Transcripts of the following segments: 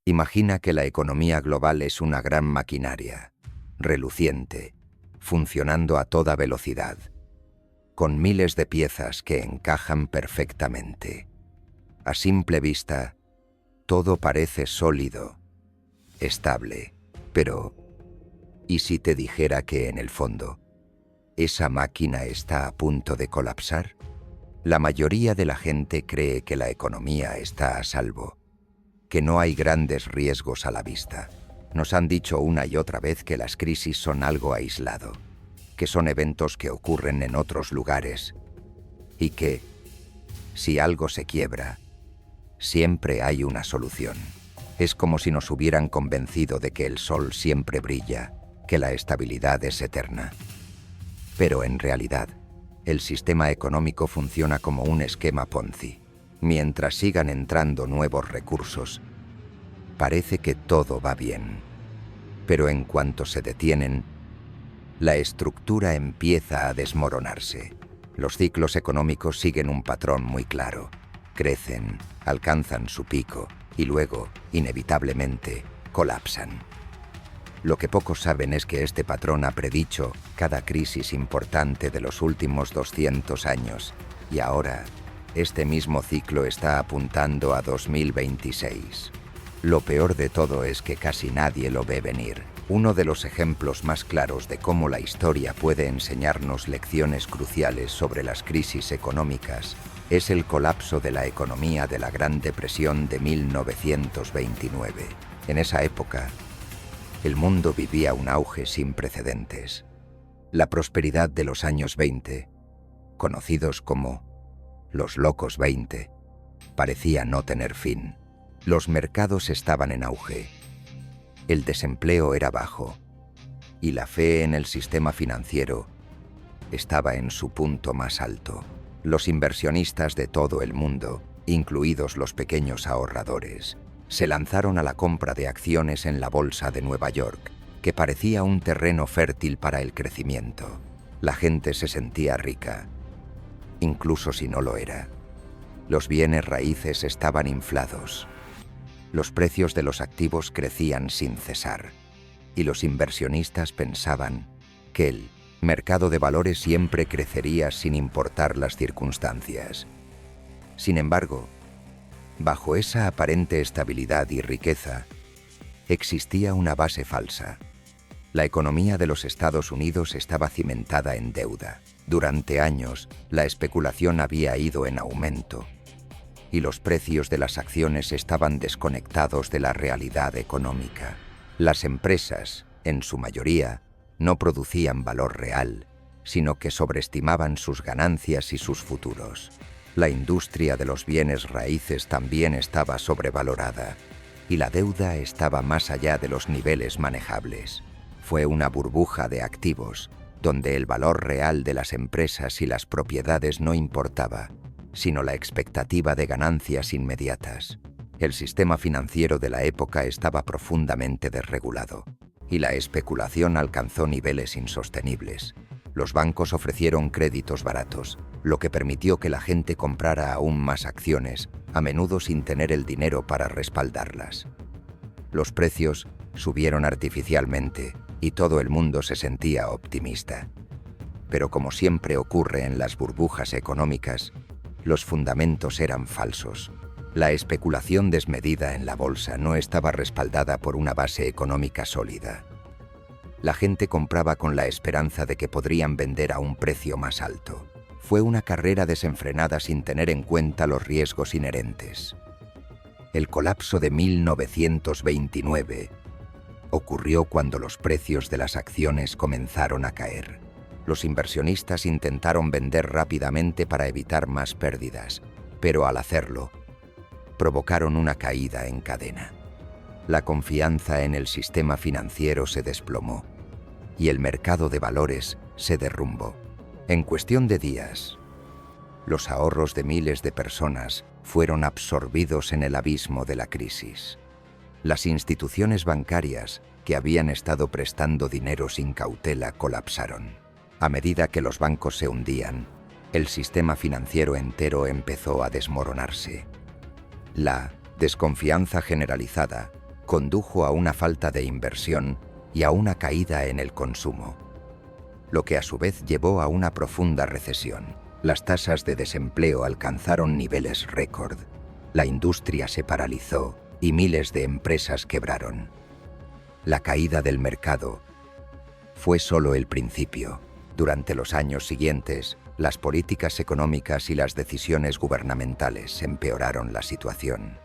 Imagina que la economía global es una gran maquinaria, reluciente, funcionando a toda velocidad, con miles de piezas que encajan perfectamente. A simple vista, todo parece sólido, estable, pero ¿y si te dijera que en el fondo, esa máquina está a punto de colapsar? La mayoría de la gente cree que la economía está a salvo, que no hay grandes riesgos a la vista. Nos han dicho una y otra vez que las crisis son algo aislado, que son eventos que ocurren en otros lugares y que, si algo se quiebra, siempre hay una solución. Es como si nos hubieran convencido de que el sol siempre brilla, que la estabilidad es eterna. Pero en realidad, el sistema económico funciona como un esquema Ponzi. Mientras sigan entrando nuevos recursos, parece que todo va bien. Pero en cuanto se detienen, la estructura empieza a desmoronarse. Los ciclos económicos siguen un patrón muy claro. Crecen, alcanzan su pico y luego, inevitablemente, colapsan. Lo que pocos saben es que este patrón ha predicho cada crisis importante de los últimos 200 años y ahora este mismo ciclo está apuntando a 2026. Lo peor de todo es que casi nadie lo ve venir. Uno de los ejemplos más claros de cómo la historia puede enseñarnos lecciones cruciales sobre las crisis económicas es el colapso de la economía de la Gran Depresión de 1929. En esa época, el mundo vivía un auge sin precedentes. La prosperidad de los años 20, conocidos como los locos 20, parecía no tener fin. Los mercados estaban en auge, el desempleo era bajo y la fe en el sistema financiero estaba en su punto más alto. Los inversionistas de todo el mundo, incluidos los pequeños ahorradores, se lanzaron a la compra de acciones en la bolsa de Nueva York, que parecía un terreno fértil para el crecimiento. La gente se sentía rica, incluso si no lo era. Los bienes raíces estaban inflados. Los precios de los activos crecían sin cesar. Y los inversionistas pensaban que el mercado de valores siempre crecería sin importar las circunstancias. Sin embargo, bajo esa aparente estabilidad y riqueza, existía una base falsa. La economía de los Estados Unidos estaba cimentada en deuda. Durante años, la especulación había ido en aumento y los precios de las acciones estaban desconectados de la realidad económica. Las empresas, en su mayoría, no producían valor real, sino que sobreestimaban sus ganancias y sus futuros. La industria de los bienes raíces también estaba sobrevalorada y la deuda estaba más allá de los niveles manejables. Fue una burbuja de activos, donde el valor real de las empresas y las propiedades no importaba, sino la expectativa de ganancias inmediatas. El sistema financiero de la época estaba profundamente desregulado y la especulación alcanzó niveles insostenibles. Los bancos ofrecieron créditos baratos, lo que permitió que la gente comprara aún más acciones, a menudo sin tener el dinero para respaldarlas. Los precios subieron artificialmente y todo el mundo se sentía optimista. Pero como siempre ocurre en las burbujas económicas, los fundamentos eran falsos. La especulación desmedida en la bolsa no estaba respaldada por una base económica sólida. La gente compraba con la esperanza de que podrían vender a un precio más alto. Fue una carrera desenfrenada sin tener en cuenta los riesgos inherentes. El colapso de 1929 ocurrió cuando los precios de las acciones comenzaron a caer. Los inversionistas intentaron vender rápidamente para evitar más pérdidas, pero al hacerlo, provocaron una caída en cadena. La confianza en el sistema financiero se desplomó y el mercado de valores se derrumbó. En cuestión de días, los ahorros de miles de personas fueron absorbidos en el abismo de la crisis. Las instituciones bancarias que habían estado prestando dinero sin cautela colapsaron. A medida que los bancos se hundían, el sistema financiero entero empezó a desmoronarse. La desconfianza generalizada condujo a una falta de inversión y a una caída en el consumo, lo que a su vez llevó a una profunda recesión. Las tasas de desempleo alcanzaron niveles récord, la industria se paralizó y miles de empresas quebraron. La caída del mercado fue solo el principio. Durante los años siguientes, las políticas económicas y las decisiones gubernamentales empeoraron la situación.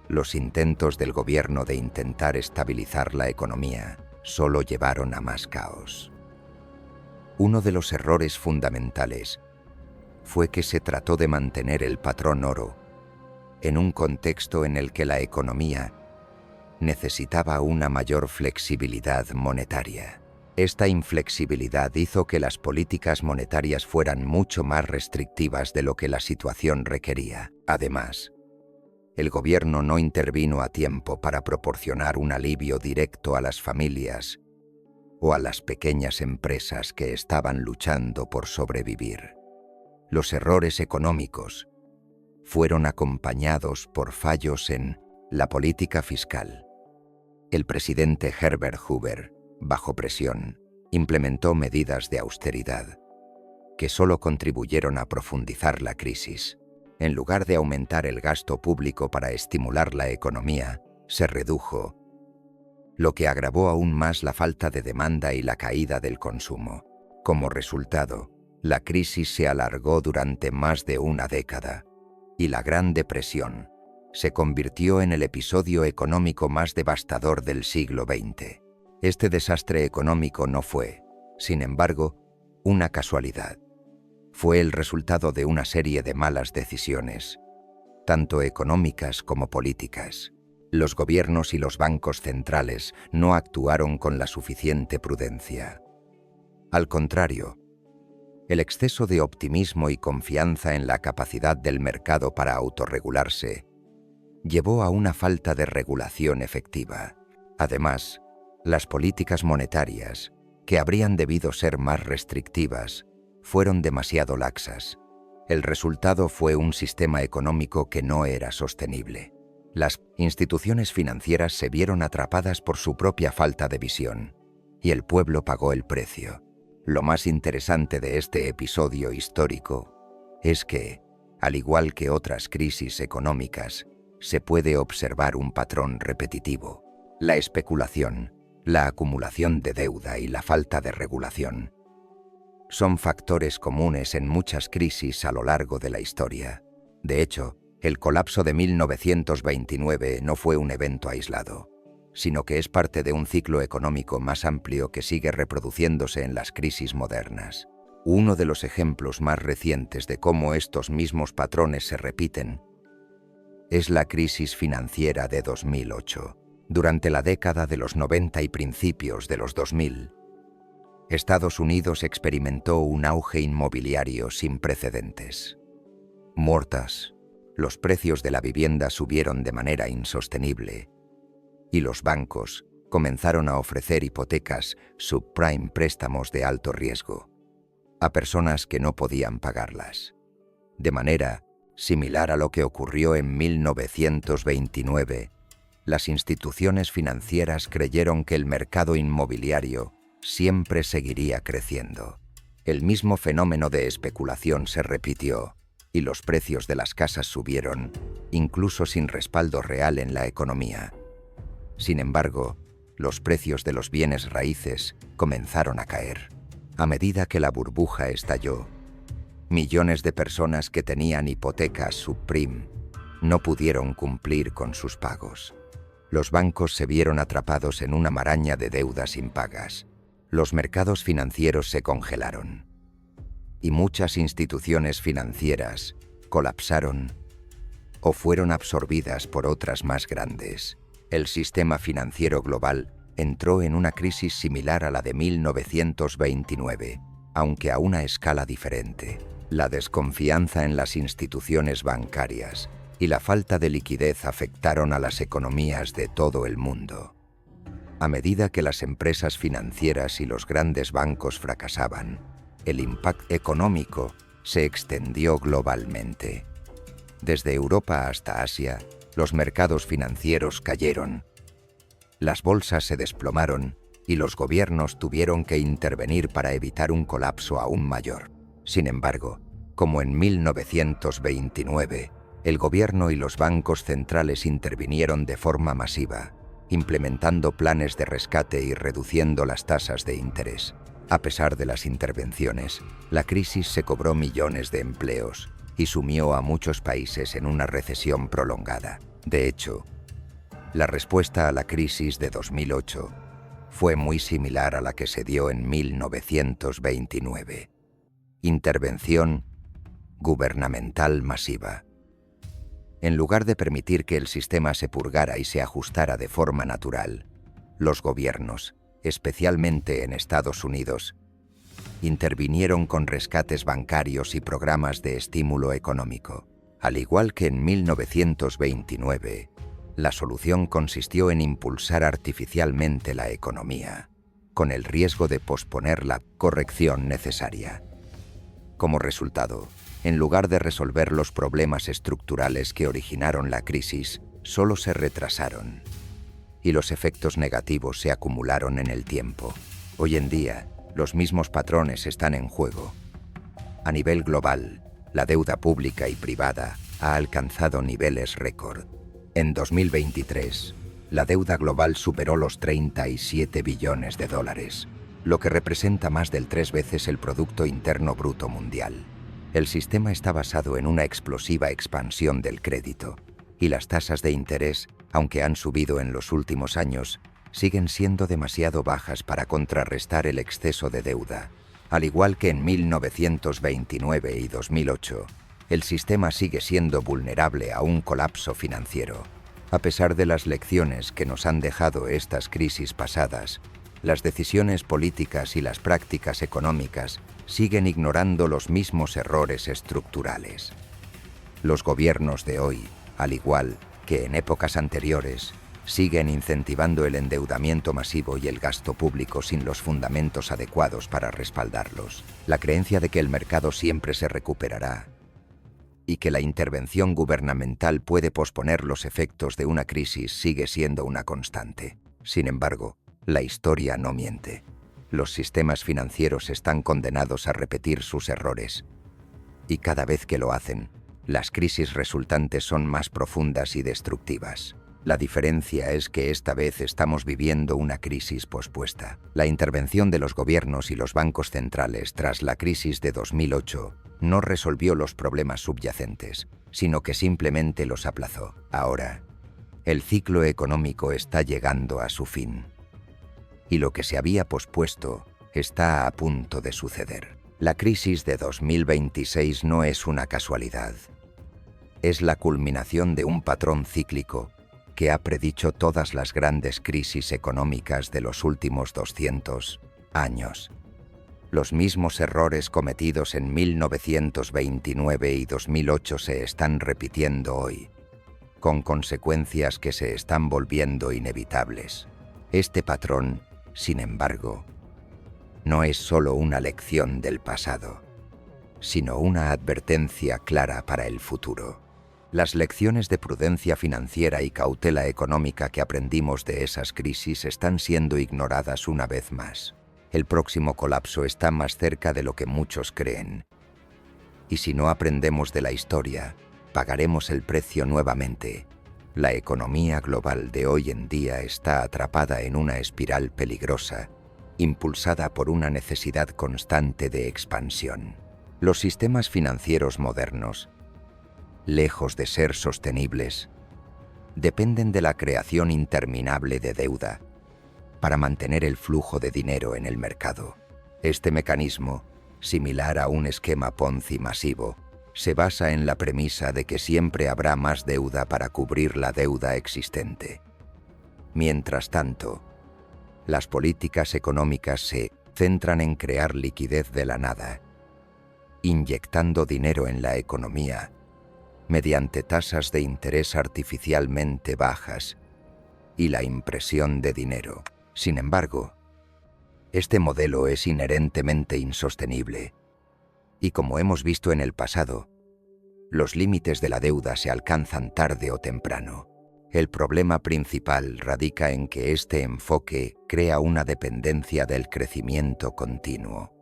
Los intentos del gobierno de intentar estabilizar la economía solo llevaron a más caos. Uno de los errores fundamentales fue que se trató de mantener el patrón oro en un contexto en el que la economía necesitaba una mayor flexibilidad monetaria. Esta inflexibilidad hizo que las políticas monetarias fueran mucho más restrictivas de lo que la situación requería. Además, el gobierno no intervino a tiempo para proporcionar un alivio directo a las familias o a las pequeñas empresas que estaban luchando por sobrevivir. Los errores económicos fueron acompañados por fallos en la política fiscal. El presidente Herbert Hoover, bajo presión, implementó medidas de austeridad que solo contribuyeron a profundizar la crisis. En lugar de aumentar el gasto público para estimular la economía, se redujo, lo que agravó aún más la falta de demanda y la caída del consumo. Como resultado, la crisis se alargó durante más de una década, y la Gran Depresión se convirtió en el episodio económico más devastador del siglo XX. Este desastre económico no fue, sin embargo, una casualidad. Fue el resultado de una serie de malas decisiones, tanto económicas como políticas. Los gobiernos y los bancos centrales no actuaron con la suficiente prudencia. Al contrario, el exceso de optimismo y confianza en la capacidad del mercado para autorregularse llevó a una falta de regulación efectiva. Además, las políticas monetarias, que habrían debido ser más restrictivas, fueron demasiado laxas. El resultado fue un sistema económico que no era sostenible. Las instituciones financieras se vieron atrapadas por su propia falta de visión, y el pueblo pagó el precio. Lo más interesante de este episodio histórico es que, al igual que otras crisis económicas, se puede observar un patrón repetitivo. La especulación, la acumulación de deuda y la falta de regulación son factores comunes en muchas crisis a lo largo de la historia. De hecho, el colapso de 1929 no fue un evento aislado, sino que es parte de un ciclo económico más amplio que sigue reproduciéndose en las crisis modernas. Uno de los ejemplos más recientes de cómo estos mismos patrones se repiten es la crisis financiera de 2008. Durante la década de los 90 y principios de los 2000, Estados Unidos experimentó un auge inmobiliario sin precedentes. Los precios de la vivienda subieron de manera insostenible y los bancos comenzaron a ofrecer hipotecas subprime, préstamos de alto riesgo, a personas que no podían pagarlas. De manera similar a lo que ocurrió en 1929, las instituciones financieras creyeron que el mercado inmobiliario siempre seguiría creciendo. El mismo fenómeno de especulación se repitió y los precios de las casas subieron, incluso sin respaldo real en la economía. Sin embargo, los precios de los bienes raíces comenzaron a caer. A medida que la burbuja estalló, millones de personas que tenían hipotecas subprime no pudieron cumplir con sus pagos. Los bancos se vieron atrapados en una maraña de deudas impagas. Los mercados financieros se congelaron y muchas instituciones financieras colapsaron o fueron absorbidas por otras más grandes. El sistema financiero global entró en una crisis similar a la de 1929, aunque a una escala diferente. La desconfianza en las instituciones bancarias y la falta de liquidez afectaron a las economías de todo el mundo. A medida que las empresas financieras y los grandes bancos fracasaban, el impacto económico se extendió globalmente. Desde Europa hasta Asia, los mercados financieros cayeron Las bolsas se desplomaron y los gobiernos tuvieron que intervenir para evitar un colapso aún mayor. Sin embargo, como en 1929, el gobierno y los bancos centrales intervinieron de forma masiva, implementando planes de rescate y reduciendo las tasas de interés. A pesar de las intervenciones, la crisis se cobró millones de empleos y sumió a muchos países en una recesión prolongada. De hecho, la respuesta a la crisis de 2008 fue muy similar a la que se dio en 1929. Intervención gubernamental masiva. En lugar de permitir que el sistema se purgara y se ajustara de forma natural, los gobiernos, especialmente en Estados Unidos, intervinieron con rescates bancarios y programas de estímulo económico. Al igual que en 1929, la solución consistió en impulsar artificialmente la economía, con el riesgo de posponer la corrección necesaria. Como resultado, en lugar de resolver los problemas estructurales que originaron la crisis, solo se retrasaron, y los efectos negativos se acumularon en el tiempo. Hoy en día, los mismos patrones están en juego. A nivel global, la deuda pública y privada ha alcanzado niveles récord. En 2023, la deuda global superó los 37 billones de dólares, lo que representa más del 3 veces el Producto Interno Bruto mundial. El sistema está basado en una explosiva expansión del crédito, y las tasas de interés, aunque han subido en los últimos años, siguen siendo demasiado bajas para contrarrestar el exceso de deuda. Al igual que en 1929 y 2008, el sistema sigue siendo vulnerable a un colapso financiero. A pesar de las lecciones que nos han dejado estas crisis pasadas, las decisiones políticas y las prácticas económicas siguen ignorando los mismos errores estructurales. Los gobiernos de hoy, al igual que en épocas anteriores, siguen incentivando el endeudamiento masivo y el gasto público sin los fundamentos adecuados para respaldarlos. La creencia de que el mercado siempre se recuperará y que la intervención gubernamental puede posponer los efectos de una crisis sigue siendo una constante. Sin embargo, la historia no miente. Los sistemas financieros están condenados a repetir sus errores, y cada vez que lo hacen, las crisis resultantes son más profundas y destructivas. La diferencia es que esta vez estamos viviendo una crisis pospuesta. La intervención de los gobiernos y los bancos centrales tras la crisis de 2008 no resolvió los problemas subyacentes, sino que simplemente los aplazó. Ahora, el ciclo económico está llegando a su fin, y lo que se había pospuesto está a punto de suceder. La crisis de 2026 no es una casualidad. Es la culminación de un patrón cíclico que ha predicho todas las grandes crisis económicas de los últimos 200 años. Los mismos errores cometidos en 1929 y 2008 se están repitiendo hoy, con consecuencias que se están volviendo inevitables. Este patrón, sin embargo, no es solo una lección del pasado, sino una advertencia clara para el futuro. Las lecciones de prudencia financiera y cautela económica que aprendimos de esas crisis están siendo ignoradas una vez más. El próximo colapso está más cerca de lo que muchos creen. Y si no aprendemos de la historia, pagaremos el precio nuevamente. La economía global de hoy en día está atrapada en una espiral peligrosa, impulsada por una necesidad constante de expansión. Los sistemas financieros modernos, lejos de ser sostenibles, dependen de la creación interminable de deuda para mantener el flujo de dinero en el mercado. Este mecanismo, similar a un esquema Ponzi masivo, se basa en la premisa de que siempre habrá más deuda para cubrir la deuda existente. Mientras tanto, las políticas económicas se centran en crear liquidez de la nada, inyectando dinero en la economía mediante tasas de interés artificialmente bajas y la impresión de dinero. Sin embargo, este modelo es inherentemente insostenible, y como hemos visto en el pasado, los límites de la deuda se alcanzan tarde o temprano. El problema principal radica en que este enfoque crea una dependencia del crecimiento continuo.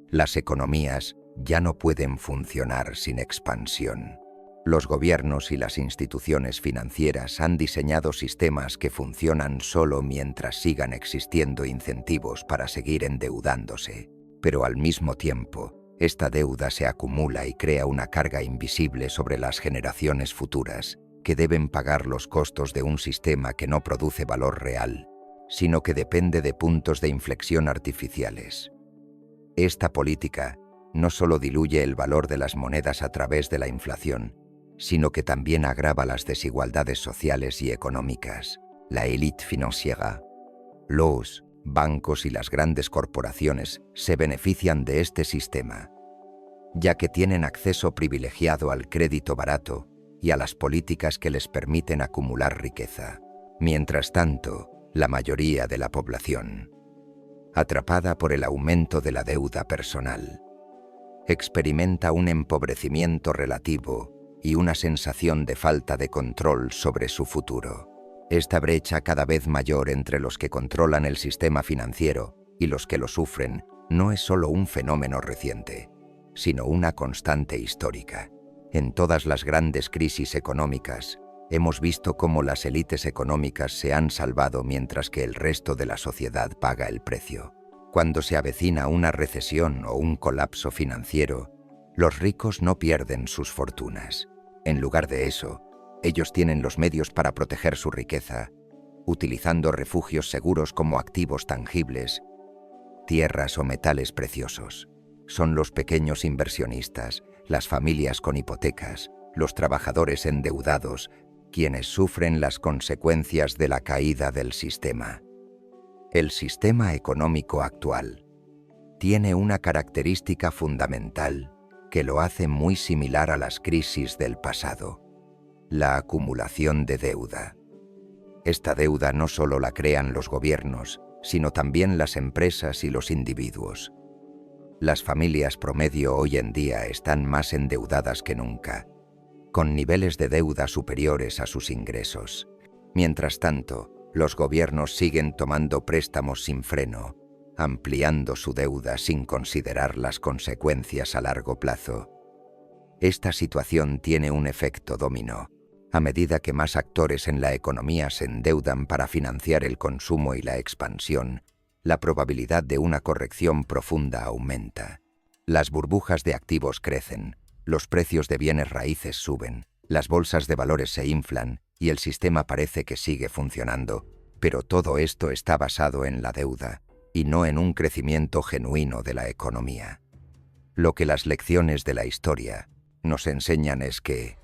Las economías ya no pueden funcionar sin expansión. Los gobiernos y las instituciones financieras han diseñado sistemas que funcionan solo mientras sigan existiendo incentivos para seguir endeudándose. Pero al mismo tiempo, esta deuda se acumula y crea una carga invisible sobre las generaciones futuras, que deben pagar los costos de un sistema que no produce valor real, sino que depende de puntos de inflexión artificiales. Esta política no solo diluye el valor de las monedas a través de la inflación, sino que también agrava las desigualdades sociales y económicas. La élite financiera, los bancos y las grandes corporaciones se benefician de este sistema, ya que tienen acceso privilegiado al crédito barato y a las políticas que les permiten acumular riqueza. Mientras tanto, la mayoría de la población, atrapada por el aumento de la deuda personal, experimenta un empobrecimiento relativo y una sensación de falta de control sobre su futuro. Esta brecha cada vez mayor entre los que controlan el sistema financiero y los que lo sufren no es solo un fenómeno reciente, sino una constante histórica. En todas las grandes crisis económicas, hemos visto cómo las élites económicas se han salvado mientras que el resto de la sociedad paga el precio. Cuando se avecina una recesión o un colapso financiero, los ricos no pierden sus fortunas. En lugar de eso, ellos tienen los medios para proteger su riqueza, utilizando refugios seguros como activos tangibles, tierras o metales preciosos. Son los pequeños inversionistas, las familias con hipotecas, los trabajadores endeudados, quienes sufren las consecuencias de la caída del sistema. El sistema económico actual tiene una característica fundamental que lo hace muy similar a las crisis del pasado: la acumulación de deuda. Esta deuda no solo la crean los gobiernos, sino también las empresas y los individuos. Las familias promedio hoy en día están más endeudadas que nunca, con niveles de deuda superiores a sus ingresos. Mientras tanto, los gobiernos siguen tomando préstamos sin freno, ampliando su deuda sin considerar las consecuencias a largo plazo. Esta situación tiene un efecto dominó. A medida que más actores en la economía se endeudan para financiar el consumo y la expansión, la probabilidad de una corrección profunda aumenta. Las burbujas de activos crecen, los precios de bienes raíces suben, las bolsas de valores se inflan y el sistema parece que sigue funcionando, pero todo esto está basado en la deuda y no en un crecimiento genuino de la economía. Lo que las lecciones de la historia nos enseñan es que,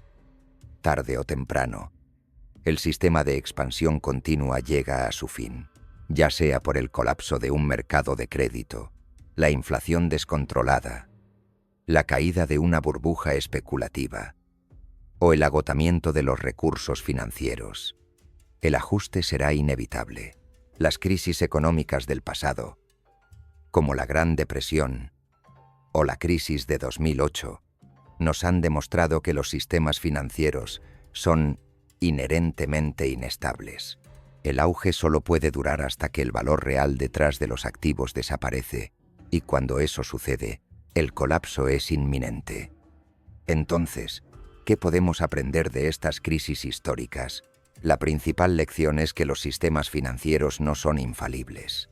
tarde o temprano, el sistema de expansión continua llega a su fin, ya sea por el colapso de un mercado de crédito, la inflación descontrolada, la caída de una burbuja especulativa o el agotamiento de los recursos financieros. El ajuste será inevitable. Las crisis económicas del pasado, como la Gran Depresión o la crisis de 2008, nos han demostrado que los sistemas financieros son inherentemente inestables. El auge solo puede durar hasta que el valor real detrás de los activos desaparece, y cuando eso sucede, el colapso es inminente. Entonces, ¿qué podemos aprender de estas crisis históricas? La principal lección es que los sistemas financieros no son infalibles.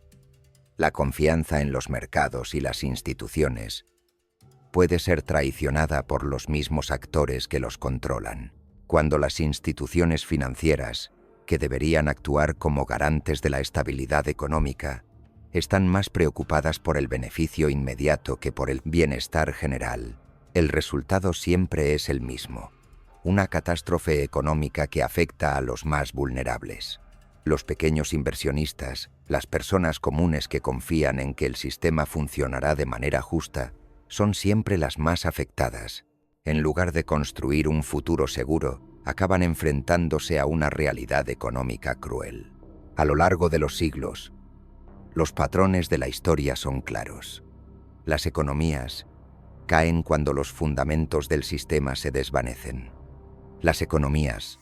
La confianza en los mercados y las instituciones puede ser traicionada por los mismos actores que los controlan. Cuando las instituciones financieras, que deberían actuar como garantes de la estabilidad económica, están más preocupadas por el beneficio inmediato que por el bienestar general, el resultado siempre es el mismo: una catástrofe económica que afecta a los más vulnerables. Los pequeños inversionistas, las personas comunes que confían en que el sistema funcionará de manera justa, son siempre las más afectadas. En lugar de construir un futuro seguro, acaban enfrentándose a una realidad económica cruel. A lo largo de los siglos, los patrones de la historia son claros. Las economías caen cuando los fundamentos del sistema se desvanecen. Las economías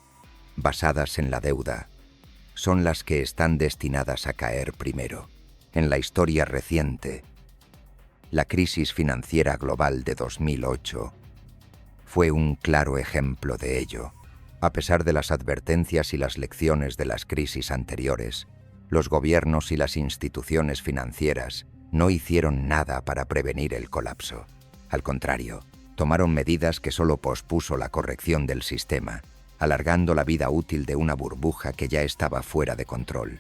basadas en la deuda, son las que están destinadas a caer primero. En la historia reciente, la crisis financiera global de 2008 fue un claro ejemplo de ello. A pesar de las advertencias y las lecciones de las crisis anteriores, los gobiernos y las instituciones financieras no hicieron nada para prevenir el colapso. Al contrario, tomaron medidas que solo pospuso la corrección del sistema, alargando la vida útil de una burbuja que ya estaba fuera de control.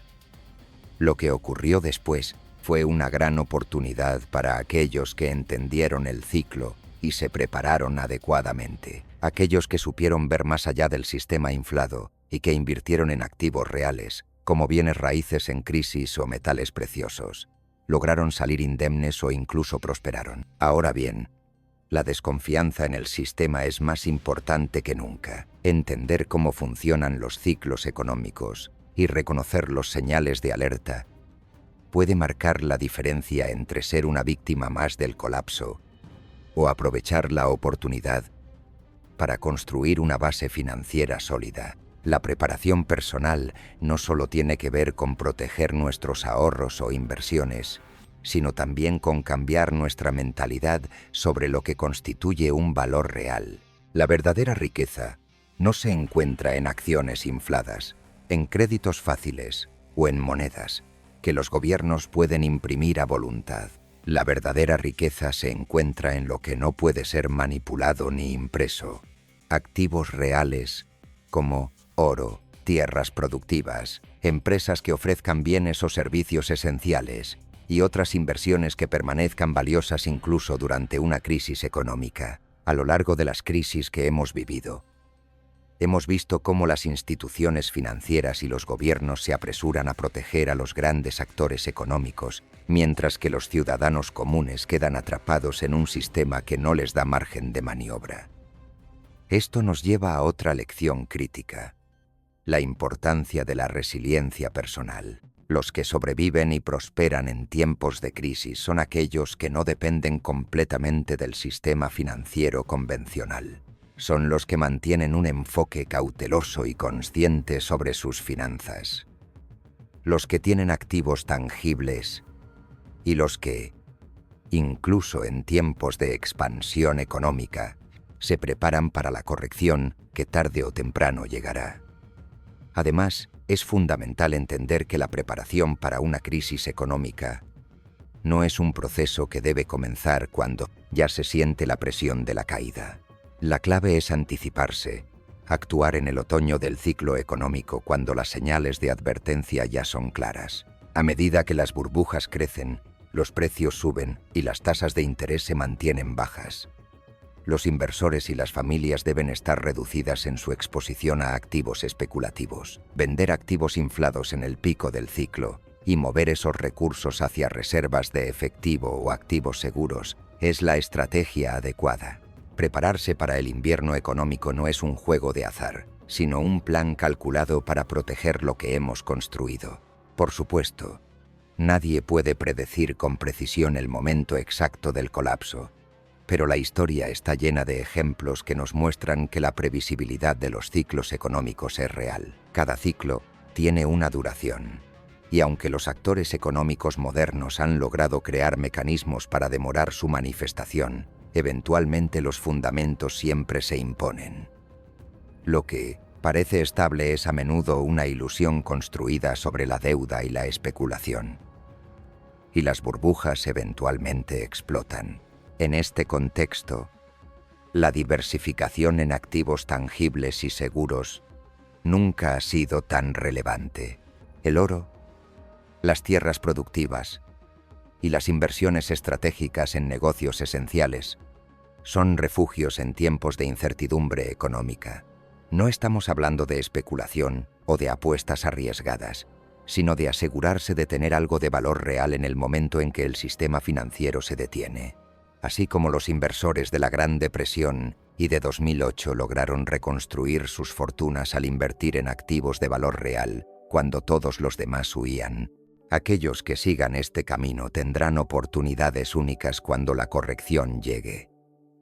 Lo que ocurrió después fue una gran oportunidad para aquellos que entendieron el ciclo y se prepararon adecuadamente. Aquellos que supieron ver más allá del sistema inflado y que invirtieron en activos reales, como bienes raíces en crisis o metales preciosos, lograron salir indemnes o incluso prosperaron. Ahora bien, la desconfianza en el sistema es más importante que nunca. Entender cómo funcionan los ciclos económicos y reconocer los señales de alerta puede marcar la diferencia entre ser una víctima más del colapso o aprovechar la oportunidad para construir una base financiera sólida. La preparación personal no solo tiene que ver con proteger nuestros ahorros o inversiones, sino también con cambiar nuestra mentalidad sobre lo que constituye un valor real. La verdadera riqueza no se encuentra en acciones infladas, en créditos fáciles o en monedas que los gobiernos pueden imprimir a voluntad. La verdadera riqueza se encuentra en lo que no puede ser manipulado ni impreso. Activos reales como oro, tierras productivas, empresas que ofrezcan bienes o servicios esenciales y otras inversiones que permanezcan valiosas incluso durante una crisis económica. A lo largo de las crisis que hemos vivido, hemos visto cómo las instituciones financieras y los gobiernos se apresuran a proteger a los grandes actores económicos, mientras que los ciudadanos comunes quedan atrapados en un sistema que no les da margen de maniobra. Esto nos lleva a otra lección crítica: la importancia de la resiliencia personal. Los que sobreviven y prosperan en tiempos de crisis son aquellos que no dependen completamente del sistema financiero convencional. Son los que mantienen un enfoque cauteloso y consciente sobre sus finanzas. Los que tienen activos tangibles y los que, incluso en tiempos de expansión económica, se preparan para la corrección que tarde o temprano llegará. Además, es fundamental entender que la preparación para una crisis económica no es un proceso que debe comenzar cuando ya se siente la presión de la caída. La clave es anticiparse, actuar en el otoño del ciclo económico cuando las señales de advertencia ya son claras. A medida que las burbujas crecen, los precios suben y las tasas de interés se mantienen bajas. Los inversores y las familias deben estar reducidas en su exposición a activos especulativos, vender activos inflados en el pico del ciclo y mover esos recursos hacia reservas de efectivo o activos seguros es la estrategia adecuada. Prepararse para el invierno económico no es un juego de azar, sino un plan calculado para proteger lo que hemos construido. Por supuesto, nadie puede predecir con precisión el momento exacto del colapso, pero la historia está llena de ejemplos que nos muestran que la previsibilidad de los ciclos económicos es real. Cada ciclo tiene una duración, y aunque los actores económicos modernos han logrado crear mecanismos para demorar su manifestación, eventualmente los fundamentos siempre se imponen. Lo que parece estable es a menudo una ilusión construida sobre la deuda y la especulación, y las burbujas eventualmente explotan. En este contexto, la diversificación en activos tangibles y seguros nunca ha sido tan relevante. El oro, las tierras productivas y las inversiones estratégicas en negocios esenciales son refugios en tiempos de incertidumbre económica. No estamos hablando de especulación o de apuestas arriesgadas, sino de asegurarse de tener algo de valor real en el momento en que el sistema financiero se detiene. Así como los inversores de la Gran Depresión y de 2008 lograron reconstruir sus fortunas al invertir en activos de valor real cuando todos los demás huían, aquellos que sigan este camino tendrán oportunidades únicas cuando la corrección llegue.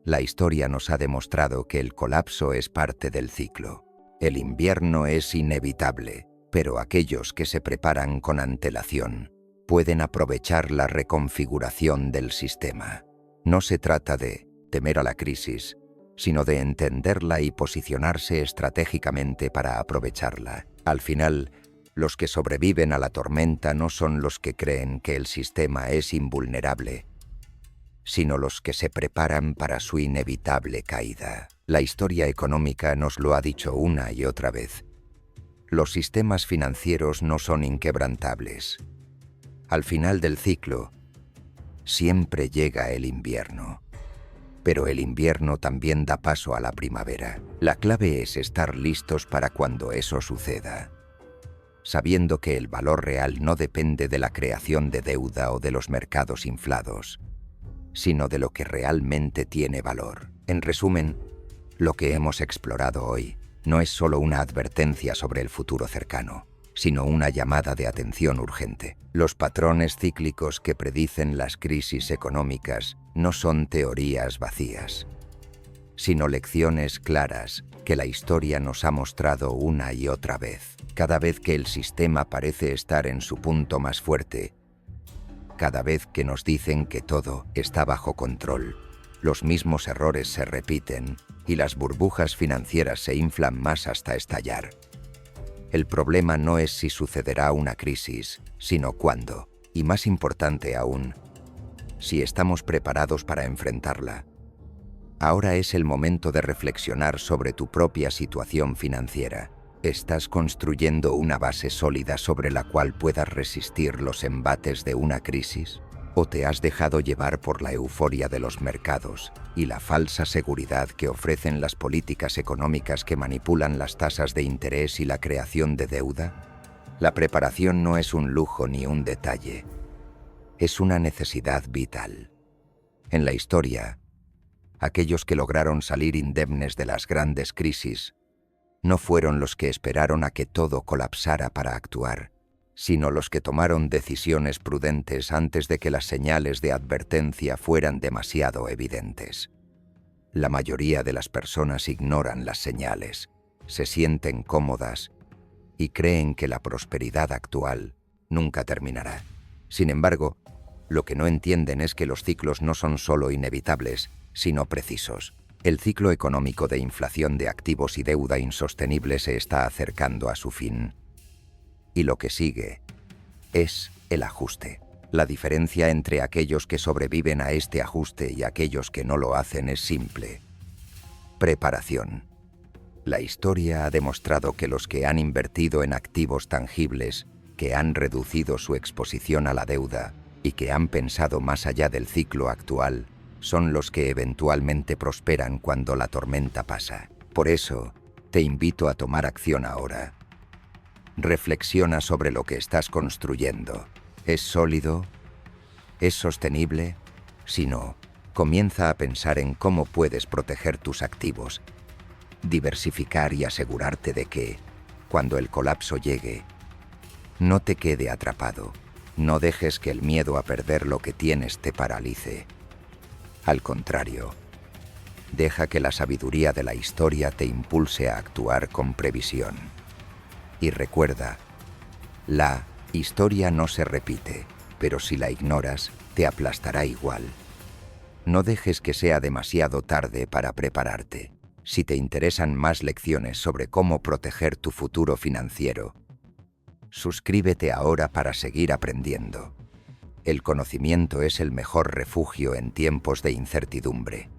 La historia nos ha demostrado que el colapso es parte del ciclo, El invierno es inevitable, pero aquellos que se preparan con antelación pueden aprovechar la reconfiguración del sistema. No se trata de temer a la crisis, sino de entenderla y posicionarse estratégicamente para aprovecharla. Al final, los que sobreviven a la tormenta no son los que creen que el sistema es invulnerable, sino los que se preparan para su inevitable caída. La historia económica nos lo ha dicho una y otra vez. Los sistemas financieros no son inquebrantables. Al final del ciclo, siempre llega el invierno. Pero el invierno también da paso a la primavera. La clave es estar listos para cuando eso suceda, sabiendo que el valor real no depende de la creación de deuda o de los mercados inflados, sino de lo que realmente tiene valor. En resumen, lo que hemos explorado hoy no es solo una advertencia sobre el futuro cercano, sino una llamada de atención urgente. Los patrones cíclicos que predicen las crisis económicas no son teorías vacías, sino lecciones claras que la historia nos ha mostrado una y otra vez. Cada vez que el sistema parece estar en su punto más fuerte, cada vez que nos dicen que todo está bajo control, los mismos errores se repiten y las burbujas financieras se inflan más hasta estallar. El problema no es si sucederá una crisis, sino cuándo, y más importante aún, si estamos preparados para enfrentarla. Ahora es el momento de reflexionar sobre tu propia situación financiera. ¿Estás construyendo una base sólida sobre la cual puedas resistir los embates de una crisis? ¿O te has dejado llevar por la euforia de los mercados y la falsa seguridad que ofrecen las políticas económicas que manipulan las tasas de interés y la creación de deuda? La preparación no es un lujo ni un detalle, es una necesidad vital. En la historia, aquellos que lograron salir indemnes de las grandes crisis no fueron los que esperaron a que todo colapsara para actuar, sino los que tomaron decisiones prudentes antes de que las señales de advertencia fueran demasiado evidentes. La mayoría de las personas ignoran las señales, se sienten cómodas y creen que la prosperidad actual nunca terminará. Sin embargo, lo que no entienden es que los ciclos no son solo inevitables, sino precisos. El ciclo económico de inflación de activos y deuda insostenible se está acercando a su fin. Y lo que sigue es el ajuste. La diferencia entre aquellos que sobreviven a este ajuste y aquellos que no lo hacen es simple: preparación. La historia ha demostrado que los que han invertido en activos tangibles, que han reducido su exposición a la deuda y que han pensado más allá del ciclo actual, son los que eventualmente prosperan cuando la tormenta pasa. Por eso, te invito a tomar acción ahora. Reflexiona sobre lo que estás construyendo. ¿Es sólido? ¿Es sostenible? Si no, comienza a pensar en cómo puedes proteger tus activos, diversificar y asegurarte de que, cuando el colapso llegue, no te quede atrapado. No dejes que el miedo a perder lo que tienes te paralice. Al contrario, deja que la sabiduría de la historia te impulse a actuar con previsión. Y recuerda, la historia no se repite, pero si la ignoras, te aplastará igual. No dejes que sea demasiado tarde para prepararte. Si te interesan más lecciones sobre cómo proteger tu futuro financiero, suscríbete ahora para seguir aprendiendo. El conocimiento es el mejor refugio en tiempos de incertidumbre.